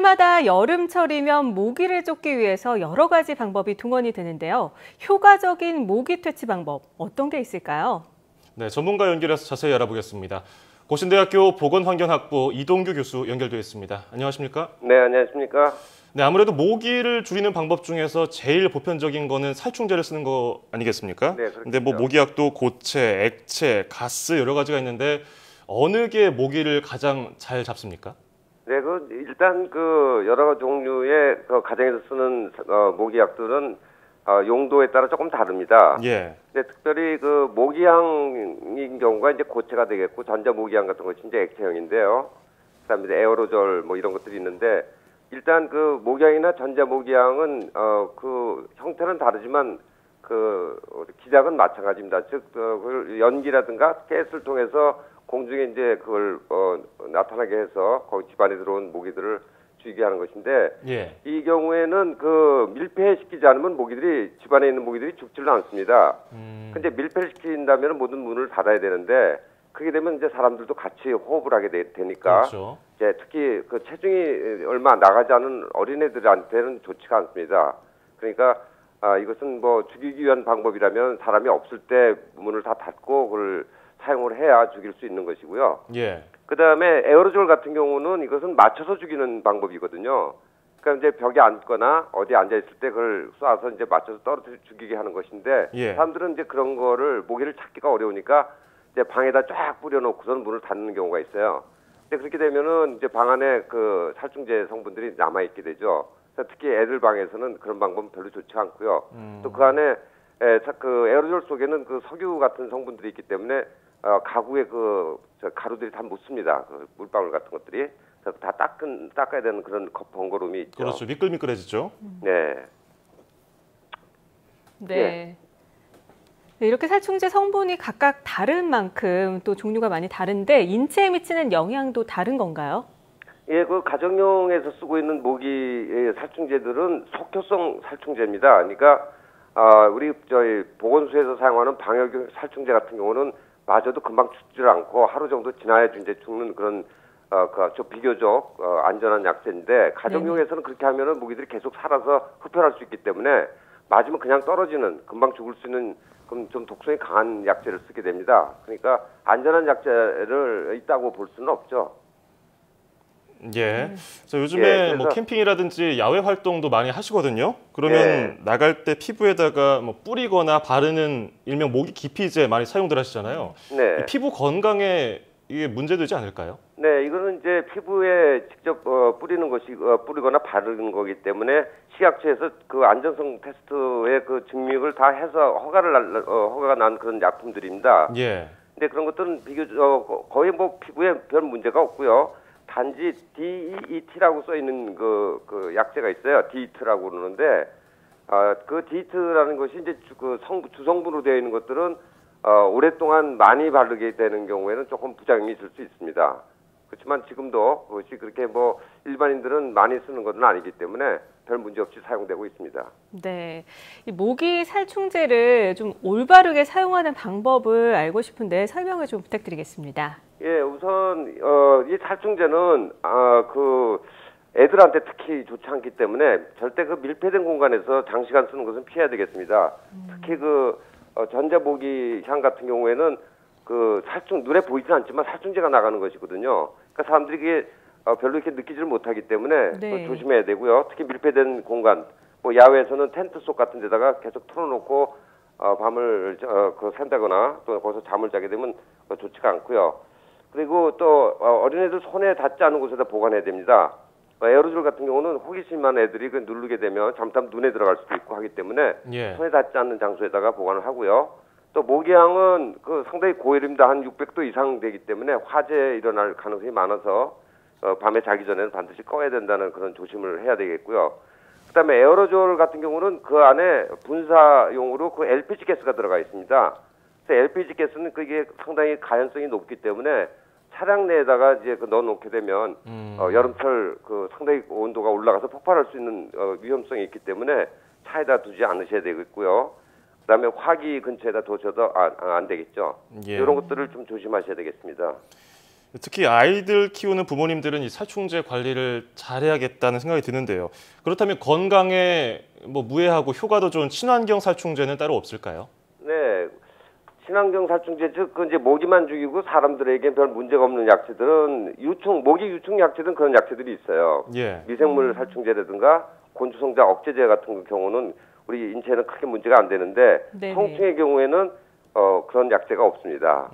해마다 여름철이면 모기를 쫓기 위해서 여러 가지 방법이 동원이 되는데요. 효과적인 모기 퇴치 방법 어떤 게 있을까요? 네, 전문가 연결해서 자세히 알아보겠습니다. 고신대학교 보건환경학부 이동규 교수 연결되어 있습니다. 안녕하십니까? 네, 안녕하십니까? 네, 아무래도 모기를 줄이는 방법 중에서 제일 보편적인 거는 살충제를 쓰는 거 아니겠습니까? 네, 그렇죠. 근데 뭐 모기약도 고체, 액체, 가스 여러 가지가 있는데 어느 게 모기를 가장 잘 잡습니까? 네, 일단 여러 종류의 가정에서 쓰는 모기약들은 용도에 따라 조금 다릅니다. 예. 근데 특별히 모기향인 경우가 이제 고체가 되겠고, 전자 모기향 같은 것이 이제 액체형인데요. 그다음에 이제 에어로졸 뭐 이런 것들이 있는데, 일단 모기향이나 전자 모기향은 형태는 다르지만 기작은 마찬가지입니다. 즉 연기라든가 가스를 통해서 공중에 이제 그걸 나타나게 해서 거기 집안에 들어온 모기들을 죽이게 하는 것인데, 예. 이 경우에는 밀폐시키지 않으면 집안에 있는 모기들이 죽지는 않습니다. 근데 밀폐를 시킨다면 모든 문을 닫아야 되는데, 그렇게 되면 이제 사람들도 같이 호흡을 하게 되니까, 그렇죠. 이제 특히 체중이 얼마 나가지 않은 어린애들한테는 좋지가 않습니다. 그러니까 이것은 죽이기 위한 방법이라면 사람이 없을 때 문을 다 닫고 그걸 사용을 해야 죽일 수 있는 것이고요. 예. 그다음에 에어로졸 같은 경우는 이것은 맞춰서 죽이는 방법이거든요. 그러니까 이제 벽에 앉거나 어디 앉아 있을 때 그걸 쏴서 이제 맞춰서 떨어뜨려 죽이게 하는 것인데, 예. 사람들은 이제 그런 거를 모기를 찾기가 어려우니까 이제 방에다 쫙 뿌려놓고선 문을 닫는 경우가 있어요. 근데 그렇게 되면은 이제 방 안에 살충제 성분들이 남아 있게 되죠. 특히 애들 방에서는 그런 방법은 별로 좋지 않고요. 또 그 안에 에어로졸 속에는 석유 같은 성분들이 있기 때문에 가구에 가루들이 다 묻습니다. 물방울 같은 것들이. 그래서 다 닦아야 되는 그런 번거로움이 있죠. 그렇죠. 미끌미끌해지죠. 네. 네. 예. 네, 이렇게 살충제 성분이 각각 다른 만큼 또 종류가 많이 다른데 인체에 미치는 영향도 다른 건가요? 예, 가정용에서 쓰고 있는 모기 살충제들은 속효성 살충제입니다. 그러니까 우리 저희 보건소에서 사용하는 방역 살충제 같은 경우는 맞아도 금방 죽지를 않고 하루 정도 지나야 이제 죽는 그런 비교적 안전한 약제인데, 가정용에서는 그렇게 하면은 모기들이 계속 살아서 흡혈할 수 있기 때문에 맞으면 그냥 떨어지는, 금방 죽을 수 있는 좀 독성이 강한 약제를 쓰게 됩니다. 그러니까 안전한 약제를 있다고 볼 수는 없죠. 예. 그래서 요즘에 그래서 캠핑이라든지 야외 활동도 많이 하시거든요. 그러면 예. 나갈 때 피부에다가 뿌리거나 바르는 일명 모기 기피제 많이 사용들 하시잖아요. 네. 이 피부 건강에 이게 문제되지 않을까요? 네, 이거는 이제 피부에 직접 뿌리거나 바르는 거기 때문에 식약처에서 안전성 테스트의 증명을 다 해서 허가가 난 그런 약품들입니다. 예. 근데 그런 것들은 비교적 거의 피부에 별 문제가 없고요. 단지 DEET라고 써 있는 약제가 있어요. DEET라고 그러는데, DEET라는 것이 이제 주성분으로 되어 있는 것들은 오랫동안 많이 바르게 되는 경우에는 조금 부작용이 있을 수 있습니다. 그렇지만 지금도 그것이 그렇게 일반인들은 많이 쓰는 것은 아니기 때문에 별 문제 없이 사용되고 있습니다. 네, 이 모기 살충제를 좀 올바르게 사용하는 방법을 알고 싶은데 설명을 좀 부탁드리겠습니다. 예, 우선 이 살충제는 애들한테 특히 좋지 않기 때문에 절대 밀폐된 공간에서 장시간 쓰는 것은 피해야 되겠습니다. 특히 전자 모기향 같은 경우에는 눈에 보이진 않지만 살충제가 나가는 것이거든요. 그러니까 사람들이 이게 별로 이렇게 느끼지를 못하기 때문에 네. 조심해야 되고요. 특히 밀폐된 공간, 야외에서는 텐트 속 같은 데다가 계속 틀어놓고 밤을 샌다거나 또 거기서 잠을 자게 되면 좋지가 않고요. 그리고 또 어린애들 손에 닿지 않은 곳에다 보관해야 됩니다. 에어로졸 같은 경우는 호기심만 애들이 누르게 되면 잘못하면 눈에 들어갈 수도 있고 하기 때문에 예. 손에 닿지 않는 장소에다가 보관을 하고요. 또 모기향은 상당히 고열입니다. 한 600도 이상 되기 때문에 화재 일어날 가능성이 많아서 밤에 자기 전에는 반드시 꺼야 된다는 그런 조심을 해야 되겠고요. 그다음에 에어로졸 같은 경우는 그 안에 분사용으로 LPG 가스가 들어가 있습니다. 그래서 LPG 가스는 그게 상당히 가연성이 높기 때문에 차량 내에다가 이제 넣어놓게 되면 여름철 상당히 온도가 올라가서 폭발할 수 있는 위험성이 있기 때문에 차에다 두지 않으셔야 되겠고요. 그다음에 화기 근처에다 두셔도 안 되겠죠. 예. 이런 것들을 좀 조심하셔야 되겠습니다. 특히 아이들 키우는 부모님들은 이 살충제 관리를 잘해야겠다는 생각이 드는데요. 그렇다면 건강에 무해하고 효과도 좋은 친환경 살충제는 따로 없을까요? 네, 친환경 살충제 즉 그 이제 모기만 죽이고 사람들에게 별 문제가 없는 약재들은 모기 유충 약재든 그런 약재들이 있어요. 예. 미생물 살충제라든가 곤충성장 억제제 같은 경우는 우리 인체에는 크게 문제가 안 되는데 네네. 성충의 경우에는 그런 약재가 없습니다.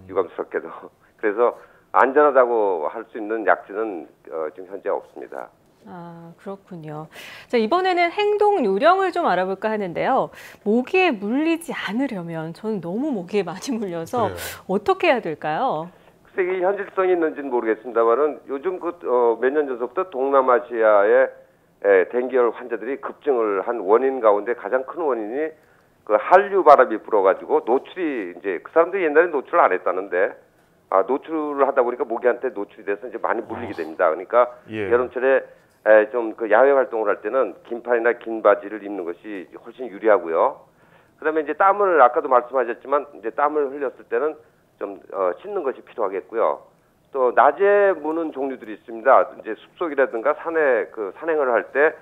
유감스럽게도. 그래서 안전하다고 할 수 있는 약재는 지금 현재 없습니다. 아, 그렇군요. 자, 이번에는 행동 요령을 좀 알아볼까 하는데요. 모기에 물리지 않으려면 저는 너무 모기에 많이 물려서 그래요. 어떻게 해야 될까요? 글쎄 이게 현실성이 있는지는 모르겠습니다만은 요즘 몇 년 전부터 동남아시아의 댕기열 환자들이 급증을 한 원인 가운데 가장 큰 원인이 그 한류 바람이 불어가지고 노출이 이제 그 사람들이 옛날에 노출을 안 했다는데 노출을 하다 보니까 모기한테 노출이 돼서 이제 많이 물리게 됩니다. 그러니까 예. 여름철에 좀 그 야외 활동을 할 때는 긴팔이나 긴 바지를 입는 것이 훨씬 유리하고요. 그다음에 이제 땀을 아까도 말씀하셨지만 이제 땀을 흘렸을 때는 좀 씻는 것이 필요하겠고요. 또 낮에 무는 종류들이 있습니다. 이제 숲속이라든가 산에 산행을 할 때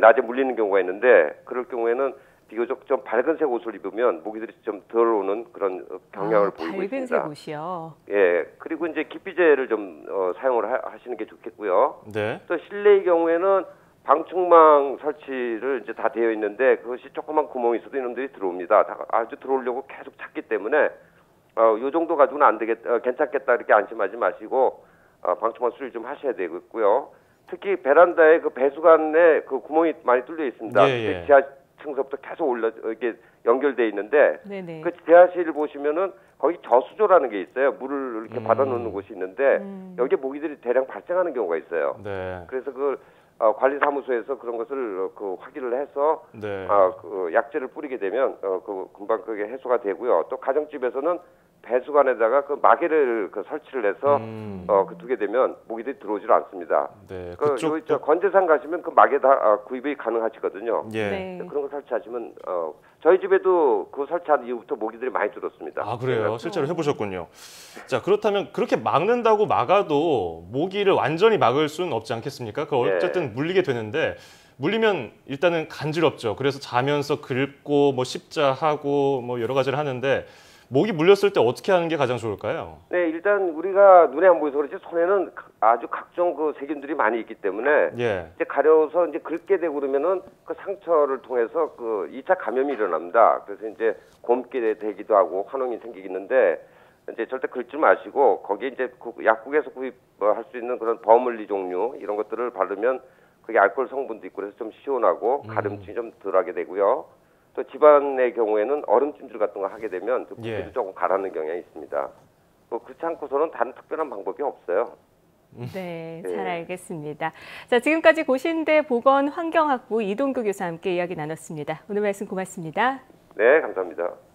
낮에 물리는 경우가 있는데 그럴 경우에는 비교적 좀 밝은색 옷을 입으면 모기들이 좀 덜 오는 그런 경향을 보이고 있습니다. 밝은색 옷이요. 예, 그리고 이제 기피제를 좀 사용을 하시는 게 좋겠고요. 네. 또 실내의 경우에는 방충망 설치를 이제 다 되어 있는데 그것이 조그만 구멍이 있어도 이놈들이 들어옵니다. 아주 들어오려고 계속 찾기 때문에 요 정도 가지고는 안 되겠다, 괜찮겠다 이렇게 안심하지 마시고 방충망 수리를 좀 하셔야 되겠고요. 특히 베란다에 그 배수관에 그 구멍이 많이 뚫려 있습니다. 예. 지하층서부터 계속 이렇게 연결돼 있는데 네네. 그 지하실 보시면은 거기 저수조라는 게 있어요. 물을 이렇게 받아놓는 곳이 있는데 여기에 모기들이 대량 발생하는 경우가 있어요. 네. 그래서 관리사무소에서 그런 것을 확인을 해서 네. 그 약재를 뿌리게 되면 금방 그게 해소가 되고요. 또 가정집에서는 배수관에다가 그 마개를 설치를 해서 두게 되면 모기들이 들어오질 않습니다. 네. 저 건재산 가시면 그 마개 다 구입이 가능하시거든요. 예. 네. 그런 거 설치하시면 저희 집에도 그 설치한 이후부터 모기들이 많이 들었습니다. 아, 그래요? 실제로 해보셨군요. 자, 그렇다면 그렇게 막는다고 막아도 모기를 완전히 막을 수는 없지 않겠습니까? 그 어쨌든 물리게 되는데 물리면 일단은 간지럽죠. 그래서 자면서 긁고 십자하고 여러 가지를 하는데 모기 물렸을 때 어떻게 하는 게 가장 좋을까요? 네, 일단 우리가 눈에 안 보여서 그렇지 손에는 아주 각종 그 세균들이 많이 있기 때문에 예. 이제 가려서 이제 긁게 되고 그러면은 그 상처를 통해서 그 2차 감염이 일어납니다. 그래서 이제 곰게 되기도 하고 환원이 생기는데 이제 절대 긁지 마시고 거기에 이제 약국에서 구입할 수 있는 그런 버물리 종류 이런 것들을 바르면 그게 알코올 성분도 있고 그래서 좀 시원하고 가름증이 좀 덜하게 되고요. 또 집안의 경우에는 얼음찜질 같은 거 하게 되면 모기들이 조금 가라앉는 경향이 있습니다. 그렇지 않고서는 다른 특별한 방법이 없어요. 네, 잘 알겠습니다. 자, 지금까지 고신대 보건환경학부 이동규 교수와 함께 이야기 나눴습니다. 오늘 말씀 고맙습니다. 네, 감사합니다.